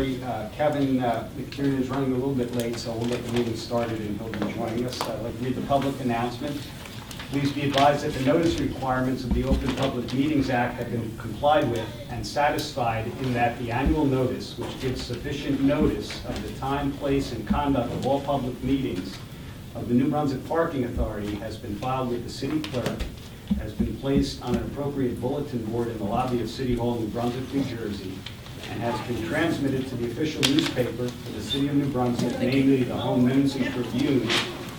Kevin McKiernan is running a little bit late, so we'll get the meeting started and he'll be joining us. I'd like to read the public announcement. Please be advised that the notice requirements of the Open Public Meetings Act have been complied with and satisfied in that the annual notice, which gives sufficient notice of the time, place, and conduct of all public meetings of the New Brunswick Parking Authority, has been filed with the city clerk, has been placed on an appropriate bulletin board in the lobby of City Hall, New Brunswick, New Jersey, and has been transmitted to the official newspaper for the City of New Brunswick, namely the Home News and Tribune,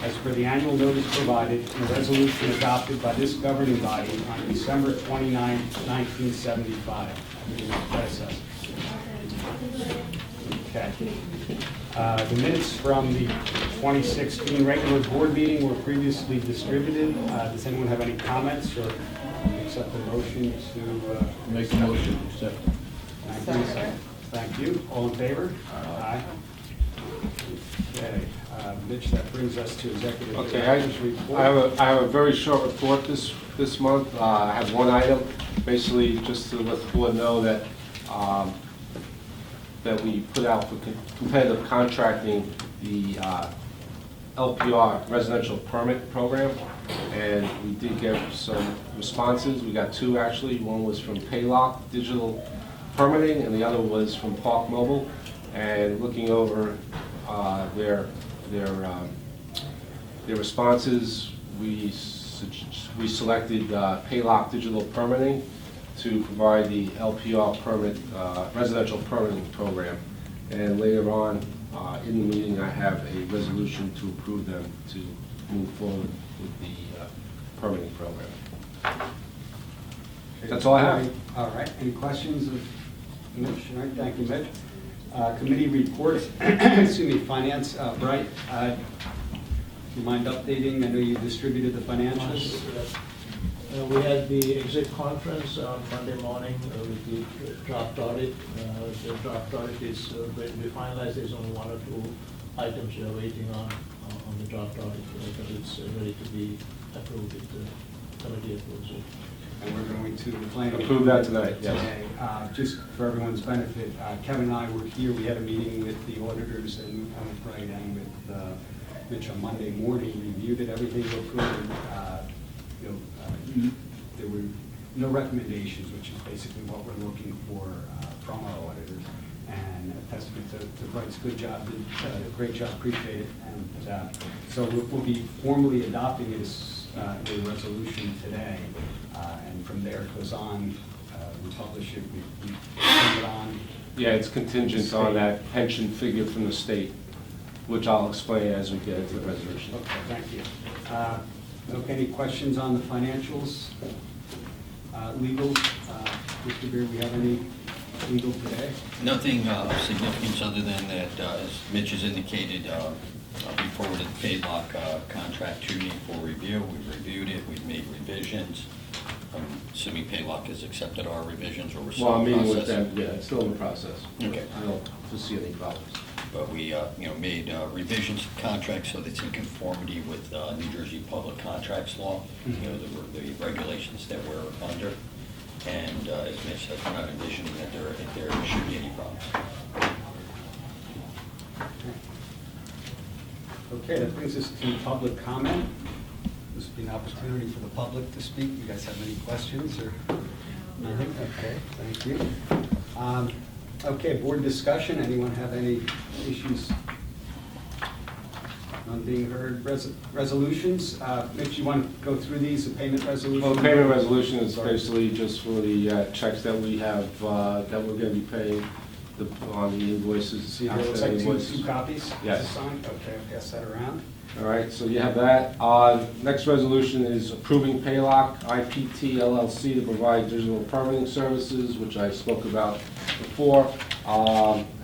as per the annual notice provided in a resolution adopted by this governing body on December 29, 1975. Okay. The minutes from the 2016 regular board meeting were previously distributed. Does anyone have any comments or accept the motion to Make a motion to accept. Thank you. All in favor? Aye. Okay. Mitch, that brings us to executive director's report. I have a very short report this month. I have one item, basically just to let the board know that that we put out for competitive contracting the LPR residential permit program, and we did get some responses. We got two actually. One was from Paylock Digital Permitting, and the other was from Park Mobile. And looking over their responses, we selected Paylock Digital Permitting to provide the LPR permit, residential permitting program. And later on in the meeting, I have a resolution to approve them to move forward with the permitting program. That's all I have. All right. Any questions of Mitch? All right. Thank you, Mitch. Committee reports. Excuse me. Finance. Bright. Do you mind updating? I know you distributed the financials. We had the exit conference on Monday morning with the draft audit. The draft audit is ready to be finalized. There's only one or two items we are waiting on the draft audit, but it's ready to be approved with the committee approval. And we're going to plan to Approve that tonight, yes. today. Just for everyone's benefit, Kevin and I were here. We had a meeting with the auditors and with Bright and with Mitch on Monday morning. Reviewed it. Everything looked good. And, there were no recommendations, which is basically what we're looking for from our auditors. And a testament to Bright's good job, did a great job, appreciate it. And so we'll be formally adopting it as a resolution today. And from there it goes on, we publish it, we send it on. Yeah, it's contingent on that pension figure from the state, which I'll explain as we get into the resolution. Okay, thank you. Okay, any questions on the financials? Legal, Mr. Beer, we have any legal today? Nothing of significance other than that, as Mitch has indicated, we forwarded the Paylock contract to me for review. We've reviewed it, we've made revisions. Assuming Paylock has accepted our revisions, or we're still Well, I'm in the meeting with process. them, yeah, it's still in the process. Okay. I don't foresee any problems. But we made revisions to the contract so that it's in conformity with New Jersey public contracts law, the regulations that we're under. And as Mitch said, we're not envisioning that there should be any problems. Okay, that brings us to public comment. This will be an opportunity for the public to speak. You guys have any questions or nothing? Okay, thank you. Okay, board discussion. Anyone have any issues on being heard? Resolutions. Mitch, you want to go through these, the payment resolution? Well, the payment resolution is basically just for the checks that we have, that we're going to be paying on the invoices. See, there looks like two copies? Yes. Signed? Okay, I'll pass that around. All right, so you have that. Next resolution is approving Paylock IPT LLC to provide digital permitting services, which I spoke about before.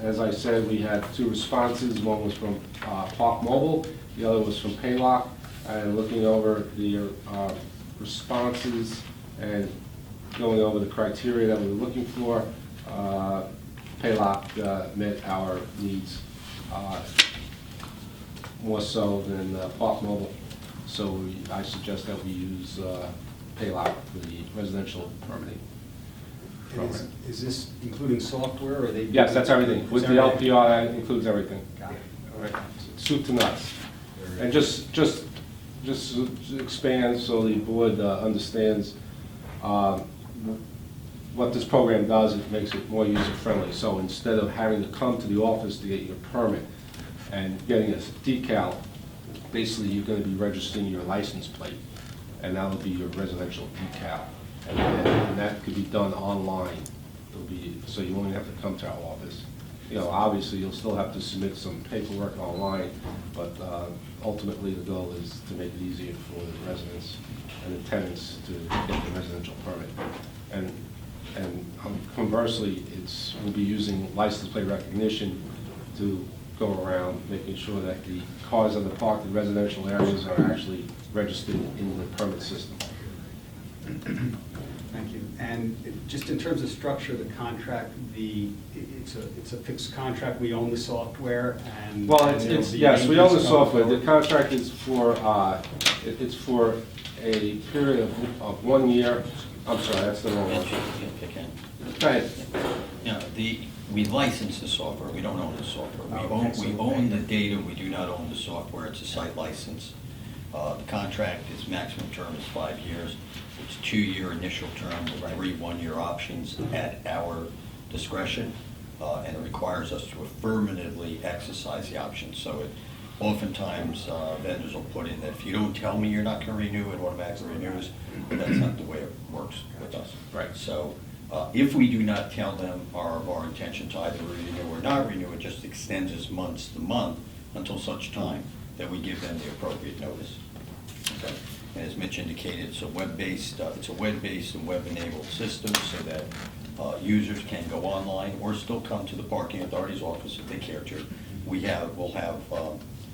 As I said, we had two responses. One was from Park Mobile, the other was from Paylock. And looking over the responses and going over the criteria that we were looking for, Paylock met our needs more so than Park Mobile. So I suggest that we use Paylock for the residential permitting. program. Is this including software, or they? Yes, that's everything. With the Everything. LPR, that includes everything. Got it. All right, soup to nuts. And just to expand so the board understands what this program does, it makes it more user-friendly. So instead of having to come to the office to get your permit and getting a decal, basically you're going to be registering your license plate, and that'll be your residential decal. And that could be done online. It'll be, so you won't have to come to our office. You know, obviously, you'll still have to submit some paperwork online, but ultimately, the goal is to make it easier for the residents and the tenants to get the residential permit. And conversely, we'll be using license plate recognition to go around, making sure that the cars that are parked in residential areas are actually registered in the permit system. Thank you. And just in terms of structure of the contract, it's a fixed contract, we own the software, and... Well, and there'll be yes, we own the maintenance going software. The forward? contract is it's for a period of 1 year. I'm sorry, that's the wrong one. If you can. Go ahead. You know, we license the software, we don't own the software. We own the data, we do not own the software, it's a site license. The contract, its maximum term is 5 years. It's 2-year initial term with 3 one-year options at our discretion, and it requires us to affirmatively exercise the options. So oftentimes vendors will put in that if you don't tell me you're not going to renew, it automatically renews, but that's not the way it works with us. Right. So if we do not tell them our intention to either renew or not renew, it just extends as month to month until such time that we give them the appropriate notice. Okay. And as Mitch indicated, it's a web-based and web-enabled system so that users can go online or still come to the parking authority's office if they care to. We'll have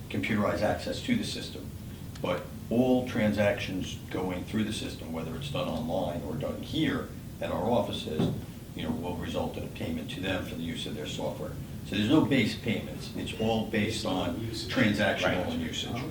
computerized access to the system, but all transactions going through the system, whether it's done online or done here at our offices, will result in a payment to them for the use of their software. So there's no base payments. It's all based on transactional and usage.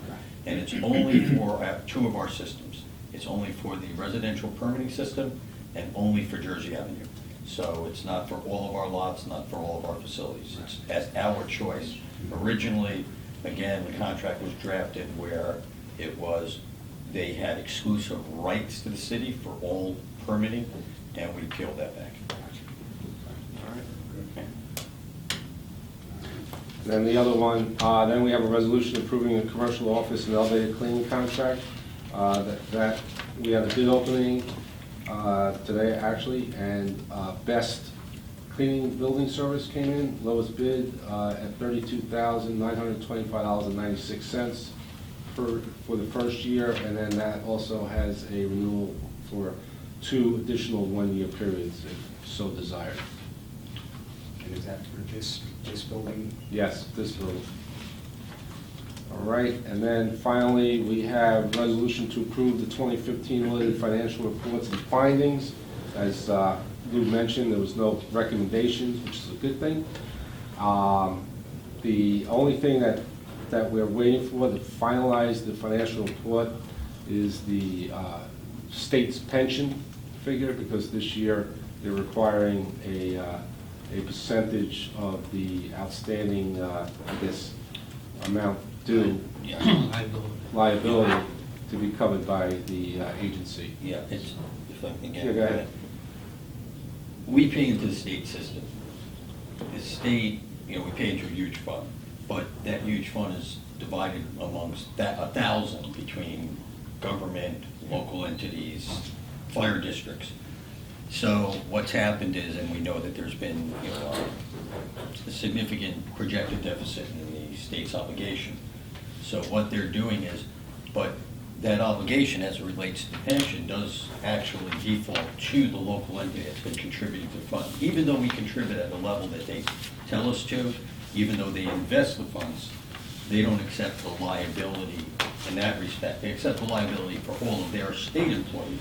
And it's only for 2 of our systems. It's only for the residential permitting system and only for Jersey Avenue. So it's not for all of our lots, not for all of our facilities. It's at our choice. Originally, again, the contract was drafted where they had exclusive rights to the city for all permitting, and we peeled that back. Then the other one, then we have a resolution approving a commercial office and elevator cleaning contract. That we had a bid opening today, actually, and Best Cleaning Building Service came in, lowest bid at $32,925.96 for the first year, and then that also has a renewal for 2 additional 1-year periods, if so desired. And is that for this building? Yes, this building. All right, and then finally, we have resolution to approve the 2015 audited financial reports and findings. As Lou mentioned, there was no recommendations, which is a good thing. The only thing that we're waiting for to finalize the financial report is the state's pension figure, because this year they're requiring a percentage of the outstanding, amount due liability to be covered by the agency. Yeah, if I can Yeah, go ahead. We pay into the state system. The state, we pay into a huge fund, but that huge fund is divided amongst 1,000 between government, local entities, fire districts. So what's happened is, and we know that there's been a significant projected deficit in the state's obligation. So what they're doing is, but that obligation as it relates to the pension does actually default to the local entity that's been contributing to the fund. Even though we contribute at the level that they tell us to, even though they invest the funds, they don't accept the liability in that respect. They accept the liability for all of their state employees.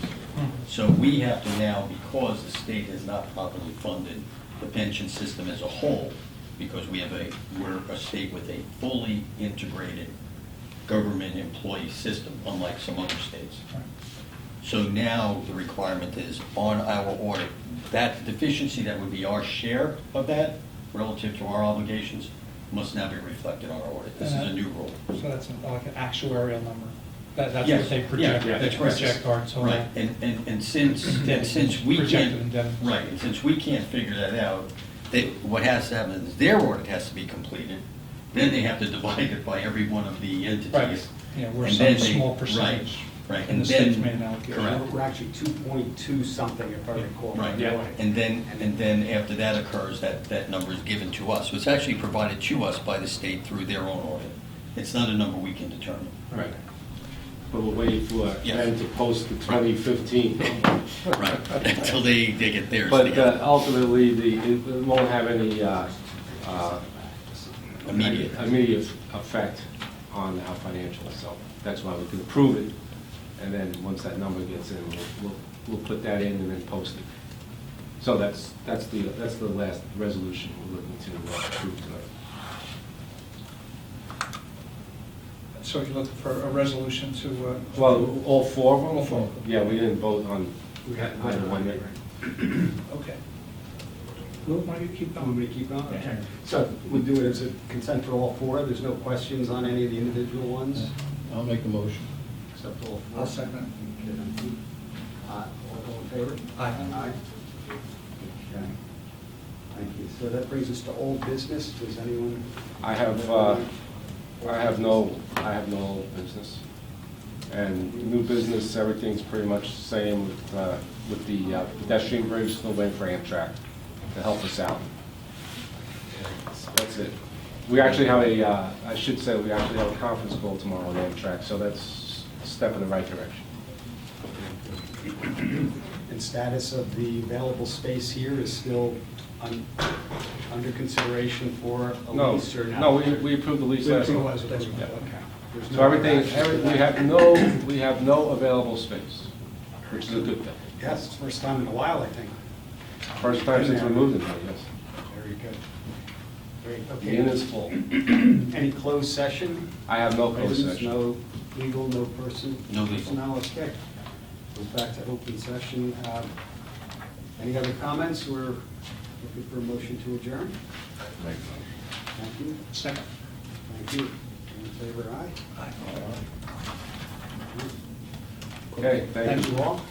So we have to now, because the state has not properly funded the pension system as a whole, because we're a state with a fully integrated government employee system, unlike some other states. So now the requirement is on our audit, that deficiency that would be our share of that relative to our obligations must now be reflected on our audit. This is a new rule. So that's like an actuarial number. That's Yes, what they yeah, project, yeah, they that's correct. project our total. Right, and since we Projected can't, indemnity. right, and since we can't figure that out, what has to happen is their audit has to be completed, then they have to divide it by every one of the entities. Right, yeah, we're and some then they- small percentage. Right, And and the state's then, made an allocation. correct. We're actually 2.2 something, if I recall. Right, Yeah. and then after that occurs, that number is given to us. So it's actually provided to us by the state through their own audit. It's not a number we can determine. Right. But we're waiting for Yes. them to post the 2015. Right, until they get theirs But together. ultimately, it won't have any Immediate. immediate effect on our financials, so that's why we can approve it, and then once that number gets in, we'll put that in and then post it. So that's the last resolution we're looking to approve tonight. So you're looking for a resolution to, Well, all four of them? All four of them. Yeah, we didn't vote on We had either one yet. okay. Well, why don't you keep Want me going? to keep going? Yeah. Okay. So we'll do it as a consent for all four. There's no questions on any of the individual ones? I'll make the motion. Except all four? I'll second Okay. All in favor? Aye. Aye. Okay. Thank you. So that brings us to old business. Does anyone? I have no business. And new business, everything's pretty much the same with the pedestrian bridge, still waiting for Amtrak to help us out. So that's it. We actually have I should say, we actually have a conference call tomorrow on Amtrak, so that's a step in the right direction. And status of the available space here is still under consideration for a No, lease or not? no, we approved the lease last month. Okay. Yeah. There's So no- we have no available space, which is a good thing. Yes, it's the first time in a while, I think. First time since we moved in here, yes. Very good. Great, The inn okay. is full. Any closed session? I have no closed Items? session. No legal, no person? No legal. Personnel, okay. Goes back to open session. Any other comments? We're looking for a motion to adjourn. Thank you. Second. Thank you. All in favor, aye? Okay, thank you. Thank you all.